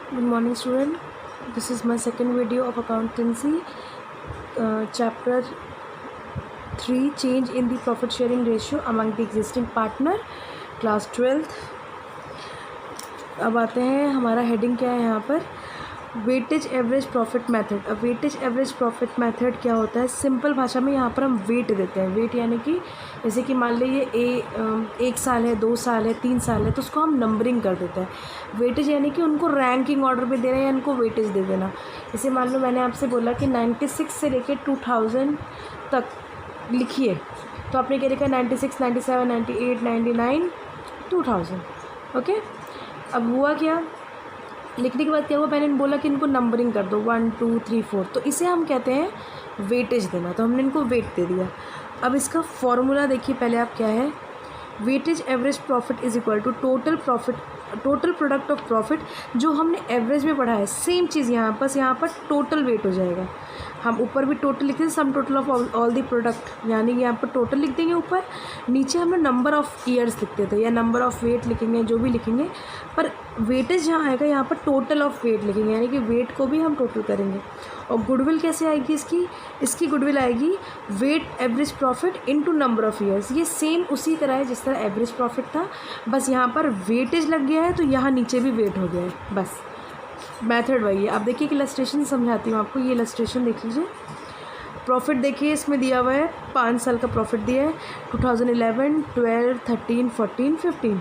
Good morning, student. This is my second video of accountancy, chapter 3, change in the profit sharing ratio among the existing partner, class 12th. अब आते हैं, हमारा heading क्या है यहाँ पर, वेटेज एवरेज प्रॉफिट मेथड। अब weightage average profit method क्या होता है, सिंपल भाषा में यहाँ पर हम वेट देते हैं। वेट यानी कि जैसे कि मान लीजिए एक साल है, 2 साल है, 3 साल है, तो उसको हम नंबरिंग कर देते हैं। वेटेज यानी कि उनको रैंकिंग ऑर्डर में देना या उनको वेटेज दे देना। जैसे मान लो मैंने आपसे बोला कि 96 से लेकर 2000 तक लिखिए, तो आपने क्या लिखा, 96, 97, 98, 99, 2000। ओके, अब हुआ क्या, लिखने के बाद क्या हुआ, मैंने बोला कि इनको नंबरिंग कर दो 1 2 3 4, तो इसे हम कहते हैं वेटेज देना। तो हमने इनको वेट दे दिया। अब इसका फॉर्मूला देखिए पहले आप, क्या है, weightage average profit is equal to total product of profit. जो हमने एवरेज में पढ़ा है सेम चीज़ यहाँ पर टोटल वेट हो जाएगा। हम ऊपर भी टोटल लिखते हैं, sum total of all the product, यानी यहाँ पर टोटल लिख देंगे ऊपर, नीचे हम नंबर ऑफ़ ईयर्स लिखते थे या नंबर ऑफ़ वेट लिखेंगे, जो भी लिखेंगे, पर वेटेज जहाँ आएगा यहाँ पर टोटल ऑफ़ वेट लिखेंगे, यानी कि वेट को भी हम टोटल करेंगे। और गुडविल कैसे आएगी इसकी गुडविल आएगी weight average profit into number of years. ये सेम उसी तरह है जिस तरह एवरेज प्रॉफिट था, बस यहाँ पर वेटेज लग गया है तो यहाँ नीचे भी वेट हो गया है, बस मेथड वही है। आप देखिए कि इलस्ट्रेशन समझाती हूँ आपको, ये इलस्ट्रेशन देख लीजिए। प्रॉफिट देखिए इसमें दिया हुआ है, 5 साल का प्रॉफिट दिया है, 2011, 12, 13, 14, 15।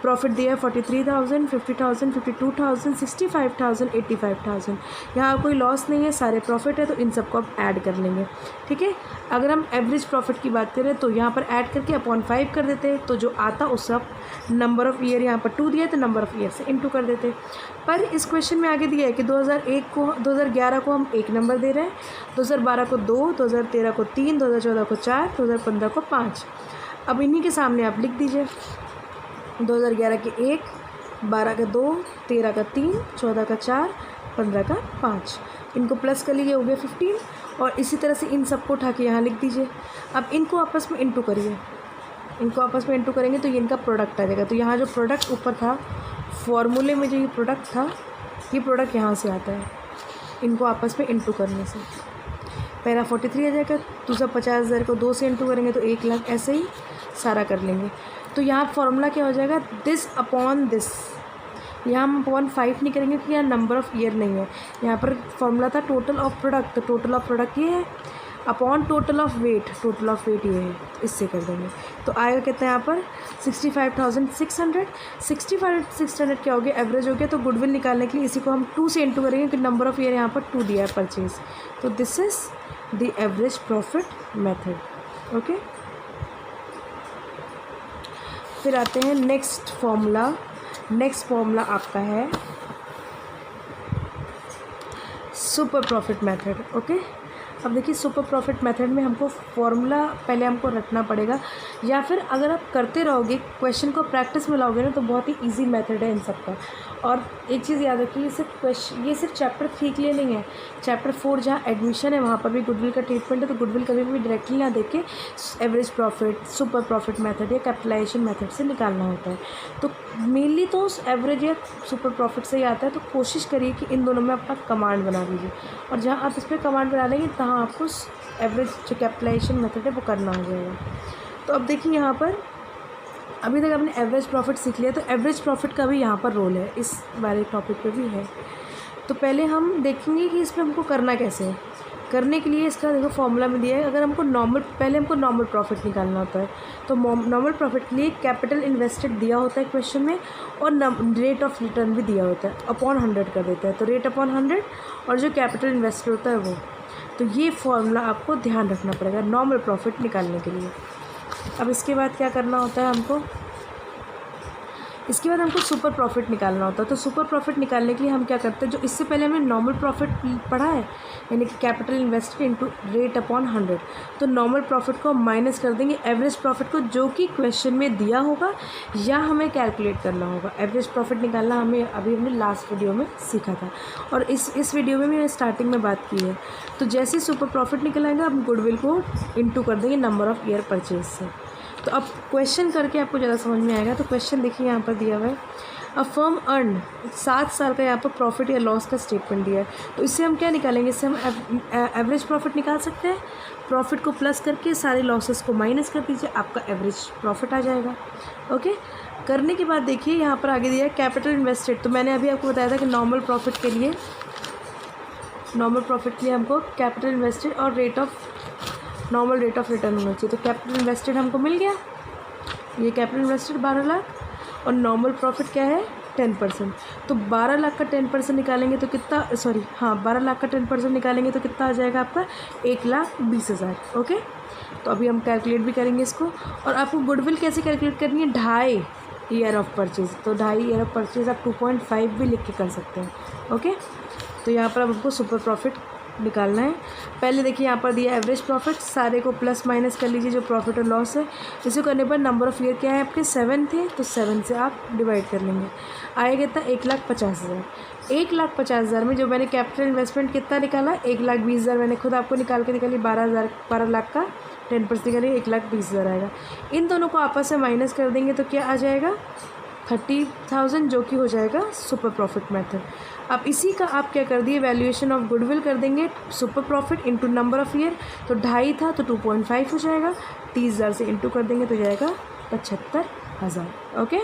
प्रॉफिट दिया है 43,000, 50,000, 52,000, 65,000, 85,000। यहाँ कोई लॉस नहीं है, सारे प्रॉफिट है, तो इन सबको आप ऐड कर लेंगे। ठीक है, अगर हम एवरेज प्रॉफिट की बात करें तो यहाँ पर ऐड करके अपॉन 5 कर देते हैं, तो जो आता उससे आप नंबर ऑफ़ ईयर यहाँ पर 2 दिया है तो नंबर ऑफ़ ईयर से इनटू कर देते। पर इस क्वेश्चन में आगे दिया है कि 2011 को हम 1 नंबर दे रहे हैं, 2012 को 2, 2013 को 3, 2014 को 4, 2015 को 5। अब इन्हीं के सामने आप लिख दीजिए 2011 के 1, 12 का 2, 13 का 3, 14 का 4, 15 का 5। इनको प्लस कर लीजिए, हो गया 15। और इसी तरह से इन सबको उठा के यहाँ लिख दीजिए। अब इनको आपस में इंटू करिए, इनको आपस में इंटू करेंगे तो ये इनका प्रोडक्ट आ जाएगा। तो यहाँ जो प्रोडक्ट ऊपर था फॉर्मूले में, जो ये प्रोडक्ट था, ये प्रोडक्ट यहाँ से आता है, इनको आपस में इंटू करने से। पहला 43 आ जाएगा, दूसरा 50,000 को 2 से इंटू करेंगे तो 1 लाख, ऐसे ही सारा कर लेंगे। तो यहाँ फार्मूला क्या हो जाएगा, दिस अपॉन दिस। यहाँ हम अपॉन 5 नहीं करेंगे क्योंकि यहाँ नंबर ऑफ़ ईयर नहीं है। यहाँ पर फार्मूला था टोटल ऑफ प्रोडक्ट, तो टोटल ऑफ प्रोडक्ट ये है, upon total of weight, total of weight ये है, इससे कर देंगे। तो आएगा कितना यहाँ पर 65,600। 65,600 क्या हो गया, एवरेज हो गया। तो गुडविल निकालने के लिए इसी को हम 2 से इंटू करेंगे, क्योंकि नंबर ऑफ़ ईयर यहाँ पर 2 दिया है परचेज। तो this is the average profit method. Okay, फिर आते हैं नेक्स्ट फॉर्मूला। नेक्स्ट फॉर्मूला आपका है सुपर प्रॉफिट मेथड। ओके, अब देखिए सुपर प्रॉफिट मेथड में हमको फॉर्मूला पहले हमको रटना पड़ेगा, या फिर अगर आप करते रहोगे, क्वेश्चन को प्रैक्टिस में लाओगे ना, तो बहुत ही इजी मेथड है इन सब का। और एक चीज़ याद रखिए, ये सिर्फ चैप्टर 3 के लिए नहीं है, चैप्टर 4 जहाँ एडमिशन है वहाँ पर भी गुडविल का ट्रीटमेंट है। तो गुडविल कभी भी डायरेक्टली ना देख के average profit, super profit method या कैपिटलाइजेशन मेथड से निकालना होता है। तो मेनली तो एवरेज या सुपर प्रॉफिट से ही आता है। तो कोशिश करिए कि इन दोनों में अपना कमांड बना लीजिए, और जहाँ आप इस पर कमांड बना लेंगे तहाँ आपको एवरेज जो कैपिटलाइजेशन मेथड है वो करना हो जाएगा। तो अब देखिए यहाँ पर अभी तक आपने एवरेज प्रॉफिट सीख लिया, तो एवरेज प्रॉफिट का भी यहाँ पर रोल है, इस वाले टॉपिक पे भी है। तो पहले हम देखेंगे कि इसमें हमको करना कैसे है। करने के लिए इसका देखो फॉर्मूला में दिया है, अगर हमको पहले हमको नॉर्मल प्रॉफिट निकालना होता है, तो नॉर्मल प्रॉफिट के लिए कैपिटल इन्वेस्टेड दिया होता है क्वेश्चन में, और रेट ऑफ रिटर्न भी दिया होता है, अपॉन 100 कर देता है। तो रेट अपॉन 100 और जो कैपिटल इन्वेस्टेड होता है वो। तो ये फॉर्मूला आपको ध्यान रखना पड़ेगा नॉर्मल प्रॉफिट निकालने के लिए। अब इसके बाद क्या करना होता है हमको, इसके बाद हमको सुपर प्रॉफिट निकालना होता है। तो सुपर प्रॉफिट निकालने के लिए हम क्या करते हैं, जो इससे पहले हमने नॉर्मल प्रॉफिट पढ़ा है, यानी कि capital invested into rate upon 100, तो नॉर्मल प्रॉफिट को माइनस कर देंगे एवरेज प्रॉफिट को, जो कि क्वेश्चन में दिया होगा या हमें कैलकुलेट करना होगा। एवरेज प्रॉफिट निकालना हमने लास्ट वीडियो में सीखा था, और इस वीडियो में मैंने स्टार्टिंग में बात की है। तो जैसे सुपर प्रॉफिट निकलाएंगे, हम गुडविल को इंटू कर देंगे नंबर ऑफ़ ईयर परचेज से। तो अब क्वेश्चन करके आपको ज़्यादा समझ में आएगा। तो क्वेश्चन देखिए यहाँ पर दिया हुआ है, अ फर्म अर्न 7 साल का यहाँ पर प्रॉफिट या लॉस का स्टेटमेंट दिया है, तो इससे हम क्या निकालेंगे, इससे हम एवरेज प्रॉफिट निकाल सकते हैं। प्रॉफिट को प्लस करके सारे लॉसेस को माइनस कर दीजिए, आपका एवरेज प्रॉफिट आ जाएगा। ओके, करने के बाद देखिए यहाँ पर आगे दिया है कैपिटल इन्वेस्टेड। तो मैंने अभी आपको बताया था कि नॉर्मल प्रॉफिट के लिए हमको कैपिटल इन्वेस्टेड और नॉर्मल रेट ऑफ रिटर्न होना चाहिए। तो कैपिटल इन्वेस्टेड हमको मिल गया, ये कैपिटल इन्वेस्टेड 12 लाख और नॉर्मल प्रॉफिट क्या है 10%। तो 12 लाख का 10% निकालेंगे तो कितना, 12 लाख का 10% निकालेंगे तो कितना आ जाएगा आपका 1,20,000। ओके, तो अभी हम कैलकुलेट भी करेंगे इसको। और आपको गुडविल कैसे कैलकुलेट करनी है, 2.5 ईयर ऑफ परचेज। तो 2.5 ईयर ऑफ परचेज आप 2.5 भी लिख के कर सकते हैं। ओके, तो यहाँ पर अब हमको सुपर प्रॉफिट निकालना है। पहले देखिए यहाँ पर दिया एवरेज प्रॉफिट, सारे को प्लस माइनस कर लीजिए जो प्रॉफिट और लॉस है। इसे करने पर नंबर ऑफ़ ईयर क्या है आपके 7 थे, तो 7 से आप डिवाइड कर लेंगे, आएगा कितना 1,50,000। 1,50,000 में जो मैंने कैपिटल इन्वेस्टमेंट कितना निकाला 1,20,000 मैंने खुद आपको निकाल के निकाली। 12 लाख का 10% निकालिए 1,20,000 आएगा। इन दोनों को आपस से माइनस कर देंगे तो क्या आ जाएगा 30,000, जो कि हो जाएगा सुपर प्रॉफिट मेथड। अब इसी का आप क्या कर दिए, वैल्यूएशन ऑफ गुडविल कर देंगे super profit into number of year. तो 2.5 था तो 2.5 हो जाएगा, 30,000 से इंटू कर देंगे तो जाएगा 75,000। ओके,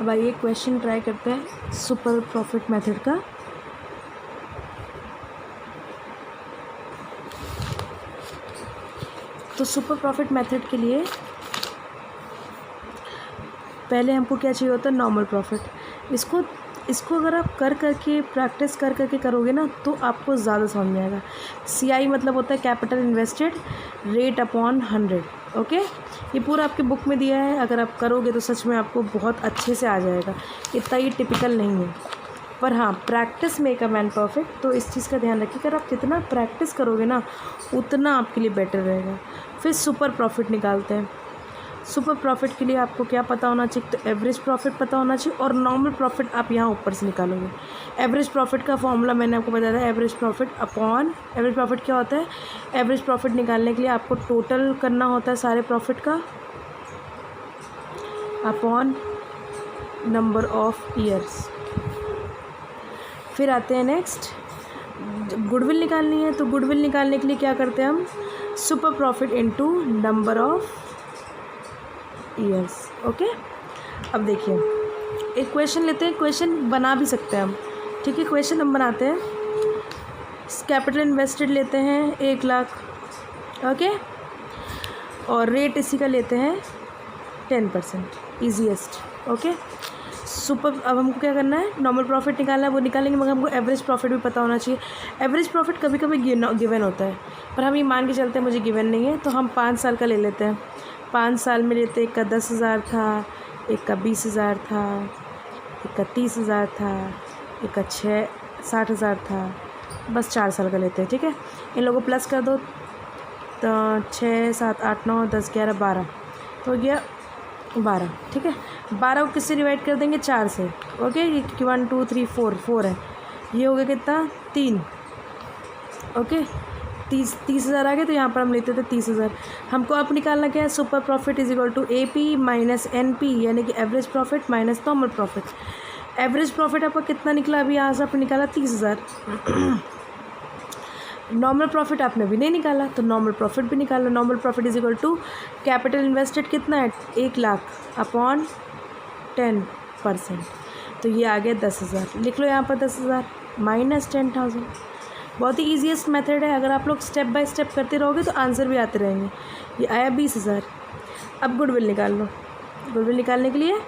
अब आइए क्वेश्चन ट्राई करते हैं सुपर प्रॉफिट मेथड का। तो सुपर प्रॉफिट मेथड के लिए पहले हमको क्या चाहिए होता है, नॉर्मल प्रॉफिट। इसको अगर आप करके प्रैक्टिस करके करोगे ना तो आपको ज़्यादा समझ में आएगा। CI मतलब होता है capital invested rate upon 100। Okay, ये पूरा आपके बुक में दिया है, अगर आप करोगे तो सच में आपको बहुत अच्छे से आ जाएगा। इतना ये टिपिकल नहीं है, पर हाँ practice make a man perfect. तो इस चीज़ का ध्यान रखिए, अगर आप जितना प्रैक्टिस करोगे ना उतना आपके लिए बेटर रहेगा। फिर सुपर प्रॉफिट निकालते हैं। सुपर प्रॉफिट के लिए आपको क्या पता होना चाहिए, तो एवरेज प्रॉफिट पता होना चाहिए और नॉर्मल प्रॉफिट आप यहाँ ऊपर से निकालोगे। एवरेज प्रॉफिट का फॉर्मूला मैंने आपको बताया था, एवरेज प्रॉफिट क्या होता है, एवरेज प्रॉफिट निकालने के लिए आपको टोटल करना होता है सारे प्रॉफिट का अपॉन नंबर ऑफ ईयर्स। फिर आते हैं नेक्स्ट, गुडविल निकालनी है। तो गुडविल निकालने के लिए क्या करते हैं हम, super profit into number of years. Okay, अब देखिए एक क्वेश्चन लेते हैं, क्वेश्चन बना भी सकते हैं हम। ठीक है, क्वेश्चन हम बनाते हैं। कैपिटल इन्वेस्टेड लेते हैं 1 लाख। ओके, और रेट इसी का लेते हैं 10%, ईजीएस्ट। ओके, अब हमको क्या करना है, नॉर्मल प्रॉफिट निकालना है, वो निकालेंगे, मगर हमको एवरेज प्रॉफिट भी पता होना चाहिए। एवरेज प्रॉफिट कभी कभी गिवन होता है, पर हम ये मान के चलते हैं मुझे गिवन नहीं है, तो हम 5 साल का ले लेते हैं। 5 साल में लेते, एक का 10,000 था, एक का 20,000 था, एक का 30,000 था, एक का 60,000 था, बस 4 साल का लेते हैं। ठीक है, इन लोगों को प्लस कर दो, तो 6, 7, 8, 9, 10, 11, 12 तो हो गया 12। ठीक है, 12 को किससे डिवाइड कर देंगे, 4 से। ओके, 1 2 3 4 है, ये हो गया कितना 3। ओके, 30,000 आ गए, तो यहाँ पर हम लेते थे 30,000। हमको अब निकालना क्या है, super profit is equal to AP minus NP, यानी कि average profit minus normal profit. Average profit आपका कितना निकला, अभी यहाँ से आपने निकाला 30,000। नॉर्मल प्रॉफिट आपने भी नहीं निकाला, तो नॉर्मल प्रॉफिट भी निकालो। Normal profit is equal to capital invested कितना है 1 लाख अपॉन 10%, तो ये आ गया 10,000। लिख लो यहाँ पर 10,000 माइनस 10,000। बहुत ही ईजीएस्ट मेथड है, अगर आप लोग स्टेप बाय स्टेप करते रहोगे तो आंसर भी आते रहेंगे। ये आया 20,000। अब गुडविल निकाल लो। गुडविल निकालने के लिए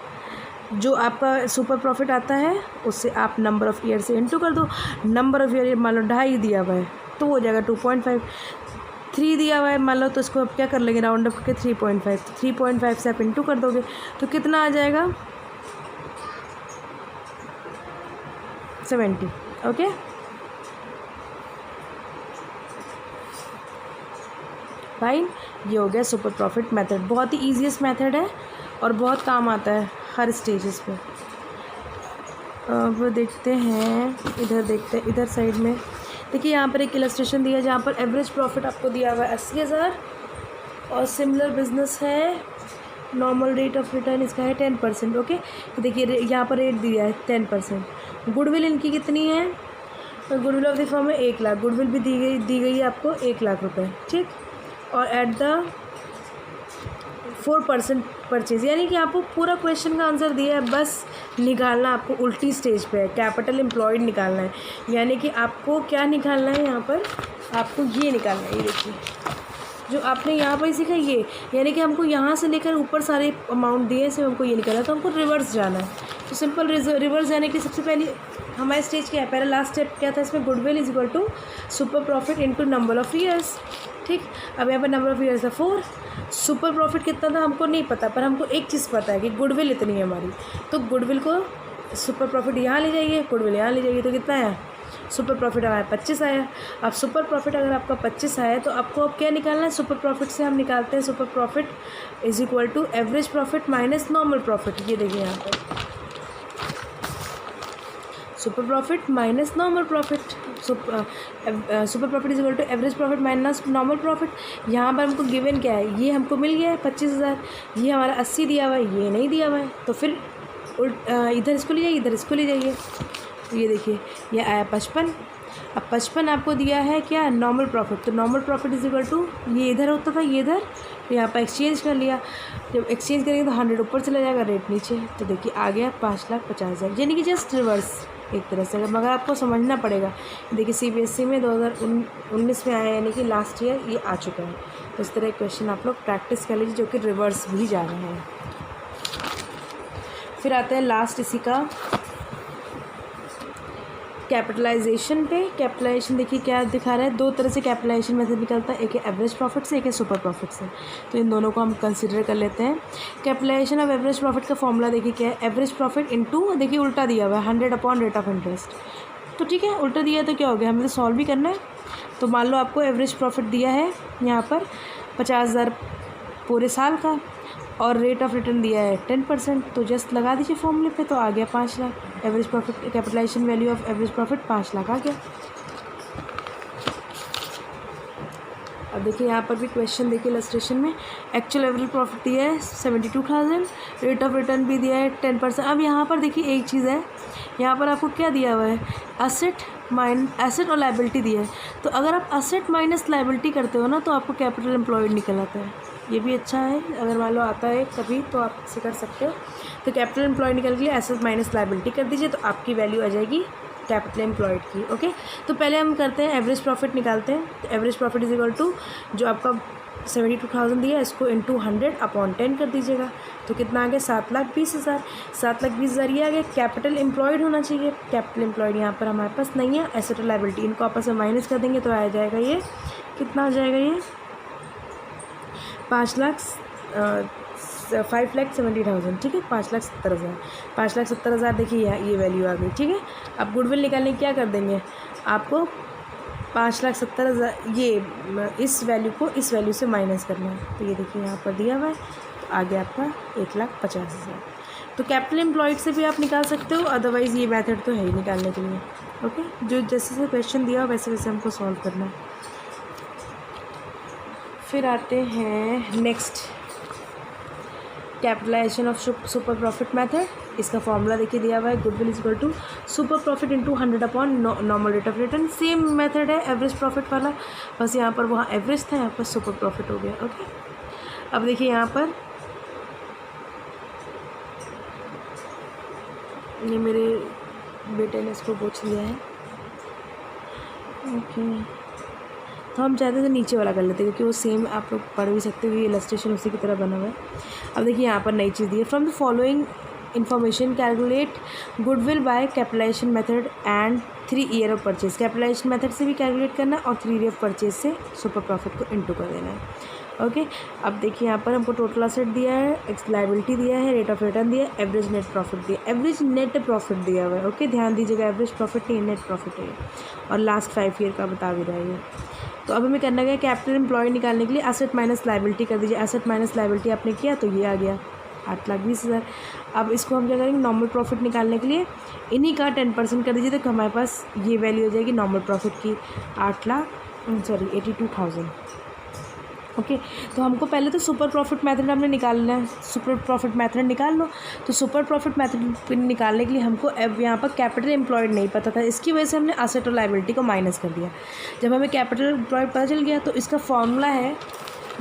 जो आपका सुपर प्रॉफिट आता है उससे आप नंबर ऑफ़ ईयर से इंटू कर दो। नंबर ऑफ़ ईयर मान लो 2.5 दिया हुआ है तो हो जाएगा 2.5। 3 दिया हुआ है मान लो, तो इसको आप क्या कर लेंगे, राउंड अप करके 3.5। 3.5 से आप इंटू कर दोगे तो कितना आ जाएगा 70। ओके, फाइन, ये हो गया सुपर प्रॉफिट मेथड। बहुत ही ईजीएस्ट मेथड है और बहुत काम आता है हर स्टेजेस पे। अब देखते हैं, इधर देखते हैं, इधर साइड में देखिए यहाँ पर एक इलस्ट्रेशन दिया है जहाँ पर एवरेज प्रॉफिट आपको दिया हुआ है 80,000 और सिमिलर बिजनेस है नॉर्मल रेट ऑफ रिटर्न इसका है 10%। ओके, तो देखिए यहाँ पर रेट दिया है 10%। गुडविल इनकी कितनी है, तो गुडविल ऑफ द फर्म है 1 लाख, गुडविल भी दी गई है आपको 1 लाख रुपए, ठीक। और एट द 4% परचेज, यानी कि आपको पूरा क्वेश्चन का आंसर दिया है, बस निकालना आपको उल्टी स्टेज पे है, कैपिटल एम्प्लॉयड निकालना है। यानी कि आपको क्या निकालना है, यहाँ पर आपको ये निकालना है, ये देखिए जो आपने यहाँ पर सीखा ये, यानी कि हमको यहाँ से लेकर ऊपर सारे अमाउंट दिए से हमको ये निकालना है, तो हमको रिवर्स जाना है। तो सिंपल रिवर्स जाने की सबसे पहले हमारा स्टेज क्या है, पहला लास्ट स्टेप क्या था इसमें, goodwill is equal to super profit into number of years, ठीक। अब यहाँ पर नंबर ऑफ़ ईयर्स है 4, सुपर प्रॉफिट कितना था हमको नहीं पता, पर हमको एक चीज़ पता है कि गुडविल इतनी है हमारी, तो गुडविल को सुपर प्रॉफिट यहाँ ले जाइए, गुडविल यहाँ ले जाइए, तो कितना है, सुपर प्रॉफिट हमारा 25 आया। अब सुपर प्रॉफिट अगर आपका 25 आया तो आपको अब क्या निकालना है, सुपर प्रॉफिट से हम निकालते हैं super profit is equal to average profit minus normal profit. ये देखिए यहाँ पर super profit minus normal profit, super profit is equal to average profit minus normal profit. यहाँ पर हमको गिवन क्या है, ये हमको मिल गया है 25,000, ये हमारा 80 दिया हुआ है, ये नहीं दिया हुआ है, तो फिर इधर इसको ले जाइए, इधर इसको ले जाइए, तो ये देखिए ये आया 55। अब 55 आपको दिया है क्या, नॉर्मल प्रॉफिट, तो normal profit is equal to, ये इधर होता था ये इधर, तो यहाँ पर एक्सचेंज कर लिया, जब एक्सचेंज करेंगे तो 100 ऊपर चला जाएगा, रेट नीचे, तो देखिए आ गया 5,50,000, यानी कि जस्ट रिवर्स एक तरह से, मगर आपको समझना पड़ेगा। देखिए CBSE में 2019 में आया, यानी कि लास्ट ईयर ये आ चुका है, तो इस तरह क्वेश्चन आप लोग प्रैक्टिस कर लीजिए जो कि रिवर्स भी जा रहे हैं। फिर आते हैं लास्ट इसी का कैपिटलाइजेशन पे। कैपिटलाइजेशन देखिए क्या दिखा रहा है, दो तरह से कैपिटलाइजेशन मेथड निकलता है, एक है एवरेज प्रॉफिट से, एक है सुपर प्रॉफिट से, तो इन दोनों को हम कंसिडर कर लेते हैं। कैपिटलाइजेशन ऑफ एवरेज प्रॉफिट का फॉर्मूला देखिए क्या है, एवरेज प्रॉफिट इनटू, देखिए उल्टा दिया हुआ है 100 अपॉन रेट ऑफ इंटरेस्ट, तो ठीक है उल्टा दिया है तो क्या हो गया, हमें तो सॉल्व भी करना है। तो मान लो आपको एवरेज प्रॉफिट दिया है यहाँ पर 50,000 पूरे साल का, और रेट ऑफ रिटर्न दिया है 10%, तो जस्ट लगा दीजिए फॉर्मूले पे, तो आ गया 5 lakh. Average profit capitalisation value of average profit 5 lakh आ गया। अब देखिए यहाँ पर भी क्वेश्चन देखिए इलस्ट्रेशन में, एक्चुअल एवरेज प्रॉफिट दिया है 72,000, रेट ऑफ रिटर्न भी दिया है 10%। अब यहाँ पर देखिए एक चीज़ है, यहाँ पर आपको क्या दिया हुआ है, एसेट और लाइबिलिटी दिया है, तो अगर आप एसेट माइनस लाइबिलिटी करते हो ना तो आपको कैपिटल एम्प्लॉयड निकल आता है। ये भी अच्छा है, अगर मान लो आता है कभी तो आप इसे कर सकते हो। तो कैपिटल एम्प्लॉयड निकल के लिए एसेट माइनस लाइबिलिटी कर दीजिए, तो आपकी वैल्यू आ जाएगी कैपिटल एम्प्लॉयड की। ओके, तो पहले हम करते हैं एवरेज प्रॉफिट निकालते हैं। तो average profit is equal to जो आपका 72,000 दिया इसको इंटू 100 अपॉन 10 कर दीजिएगा, तो कितना आ गया 7,20,000। 7,20,000 ये आ गया। कैपिटल एम्प्लॉयड होना चाहिए, कैपिटल एम्प्लॉयड यहाँ पर हमारे पास नहीं है। एसेट और लाइबिलिटी इनको आपस में माइनस कर देंगे तो आ जाएगा ये, कितना आ जाएगा ये 5,70,000, ठीक है 5,70,000। 5,70,000 देखिए ये वैल्यू आ गई, ठीक है। अब गुडविल निकालने क्या कर देंगे, आपको 5,70,000 ये इस वैल्यू को इस वैल्यू से माइनस करना है, तो ये देखिए यहाँ पर दिया हुआ है, तो आ गया आपका 1,50,000। तो कैपिटल एम्प्लॉयड से भी आप निकाल सकते हो, अदरवाइज़ ये मेथड तो है ही निकालने के लिए। ओके, जो जैसे जैसे क्वेश्चन दिया हो वैसे वैसे हमको सॉल्व करना है। फिर आते हैं next, capitalization of super profit method. इसका फॉर्मूला देखिए दिया हुआ है, goodwill is equal to super profit into 100 upon normal rate of return. Same method है एवरेज प्रॉफिट वाला, बस यहाँ पर वहाँ एवरेज था, यहाँ पर सुपर प्रॉफिट हो गया। ओके, अब देखिए यहाँ पर ये मेरे बेटे ने इसको पूछ लिया है। ओके, तो हम चाहते थे नीचे वाला कर लेते क्योंकि वो सेम आप लोग पढ़ भी सकते हो, ये इलस्ट्रेशन उसी की तरह बना हुआ है। अब देखिए यहाँ पर नई चीज़ दी है, from the following information calculate goodwill by capitalization method and 3 year of purchase. Capitalization method से भी कैलकुलेट करना और 3 ईयर ऑफ परचेज से सुपर प्रॉफिट को इंटू कर देना है। ओके, अब देखिए यहाँ पर हमको टोटल असेट दिया है, एक्स लाइबिलिटी दिया है, रेट ऑफ रिटर्न दिया है, एवरेज नेट प्रॉफिट दिया, एवरेज नेट प्रॉफिट दिया हुआ है। ओके, ध्यान दीजिएगा एवरेज प्रॉफिट नहीं नेट प्रॉफिट है, और लास्ट 5 ईयर का बता भी रहा है। तो अब हमें करना क्या, कैपिटल एम्प्लॉय निकालने के लिए एसेट माइनस लाइबिलिटी कर दीजिए। एसेट माइनस लाइबिलिटी आपने किया तो ये आ गया 8,20,000। अब इसको हम क्या करेंगे, नॉर्मल प्रॉफिट निकालने के लिए इन्हीं का 10% कर दीजिए, तो हमारे पास ये वैल्यू हो जाएगी नॉर्मल प्रॉफिट की 82,000। ओके। तो हमको पहले तो सुपर प्रॉफिट मेथड हमने निकालना है, सुपर प्रॉफिट मेथड निकाल लो। तो सुपर प्रॉफिट मेथड निकालने के लिए हमको अब यहाँ पर कैपिटल एम्प्लॉयड नहीं पता था, इसकी वजह से हमने असेट और लायबिलिटी को माइनस कर दिया। जब हमें कैपिटल एम्प्लॉयड पता चल गया तो इसका फॉर्मूला है,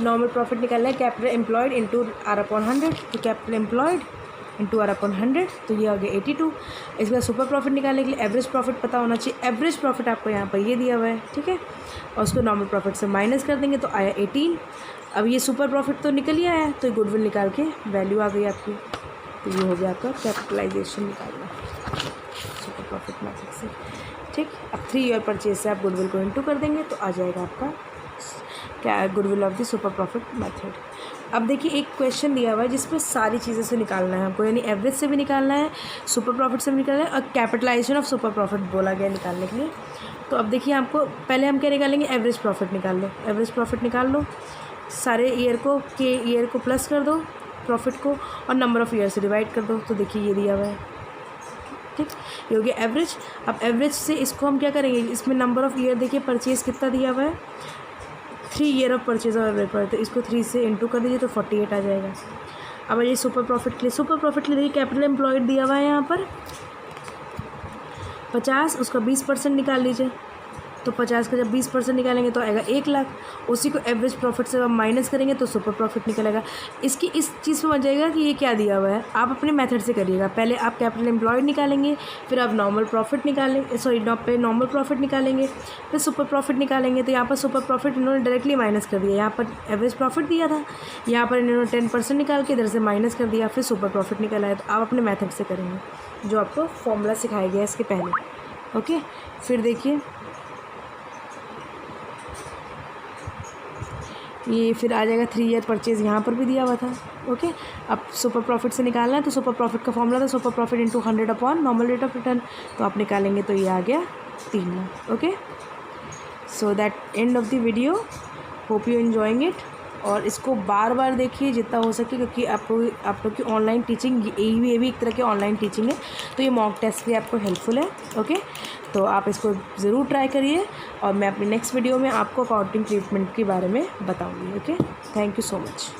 नॉर्मल प्रॉफिट निकालना है कैपिटल एम्प्लॉयड इंटू R/100। तो कैपिटल एम्प्लॉयड इंटू R/100, तो ये आ गया 82। इसके बाद सुपर प्रॉफिट निकालने के लिए एवरेज प्रॉफिट पता होना चाहिए। एवरेज प्रॉफिट आपको यहाँ पर ये दिया हुआ है, ठीक है, और उसको नॉर्मल प्रॉफिट से माइनस कर देंगे तो आया 18। अब ये सुपर प्रॉफिट तो निकल ही आया, तो गुडविल निकाल के वैल्यू आ गई आपकी। तो ये हो गया आपका कैपिटलाइजेशन निकालना सुपर प्रॉफिट मेथड से, ठीक। अब 3 ईयर परचेज से आप गुडविल को इंटू कर देंगे तो आ जाएगा आपका क्या, goodwill of the super profit method. अब देखिए एक क्वेश्चन दिया हुआ है जिसमें सारी चीज़ें से निकालना है हमको, यानी एवरेज से भी निकालना है, सुपर प्रॉफिट से भी निकालना है, और कैपिटलाइजेशन ऑफ सुपर प्रॉफिट बोला गया निकालने के लिए। तो अब देखिए आपको पहले हम क्या निकालेंगे, एवरेज प्रॉफिट निकाल लो। एवरेज प्रॉफिट निकाल लो, सारे ईयर को के ईयर को प्लस कर दो प्रॉफिट को, और नंबर ऑफ़ ईयर से डिवाइड कर दो। तो देखिए ये दिया हुआ है, ठीक, ये हो गया एवरेज। अब एवरेज से इसको हम क्या करेंगे, इसमें नंबर ऑफ़ ईयर देखिए परचेज़ कितना दिया हुआ है, 3 ईयर ऑफ परचेज और एवरेज पर, तो इसको 3 से इंटू कर दीजिए तो 48 आ जाएगा। अब ये सुपर प्रॉफिट के लिए, सुपर प्रॉफिट के लिए देखिए कैपिटल एम्प्लॉयड दिया हुआ है यहाँ पर 50, उसका 20% निकाल लीजिए। तो 50 का जब 20% निकालेंगे तो आएगा 1 लाख। उसी को एवरेज प्रॉफिट से हम माइनस करेंगे तो सुपर प्रॉफिट निकलेगा। इसकी इस चीज़ पे मत जाइएगा कि ये क्या दिया हुआ है, आप अपने मेथड से करिएगा। पहले आप कैपिटल एम्प्लॉयड निकालेंगे, फिर आप नॉर्मल प्रॉफिट निकालेंगे, नॉर्मल प्रॉफिट निकालेंगे, फिर सुपर प्रॉफिट निकालेंगे। तो यहाँ पर सुपर प्रॉफिट इन्होंने डायरेक्टली माइनस कर दिया, यहाँ पर एवरेज प्रॉफिट दिया था, यहाँ पर इन्होंने 10% निकाल के इधर से माइनस कर दिया, फिर सुपर प्रॉफिट निकाला है। तो आप अपने मेथड से करेंगे जो आपको फॉर्मूला सिखाया गया इसके पहले, ओके। फिर देखिए ये फिर आ जाएगा 3 ईयर परचेज़, यहाँ पर भी दिया हुआ था, ओके। अब सुपर प्रॉफिट से निकालना है तो सुपर प्रॉफिट का फॉर्मूला था super profit into 100 upon normal rate of return. तो आप निकालेंगे तो ये आ गया 3 lakh, okay. So that end of the video, hope you enjoying it. और इसको बार बार देखिए जितना हो सके, क्योंकि आप लोग की ऑनलाइन टीचिंग ये भी एक तरह की ऑनलाइन टीचिंग है, तो ये मॉक टेस्ट भी आपको हेल्पफुल है, ओके। तो आप इसको ज़रूर ट्राई करिए, और मैं अपनी नेक्स्ट वीडियो में आपको अकाउंटिंग ट्रीटमेंट के बारे में बताऊंगी, okay. Thank you so much.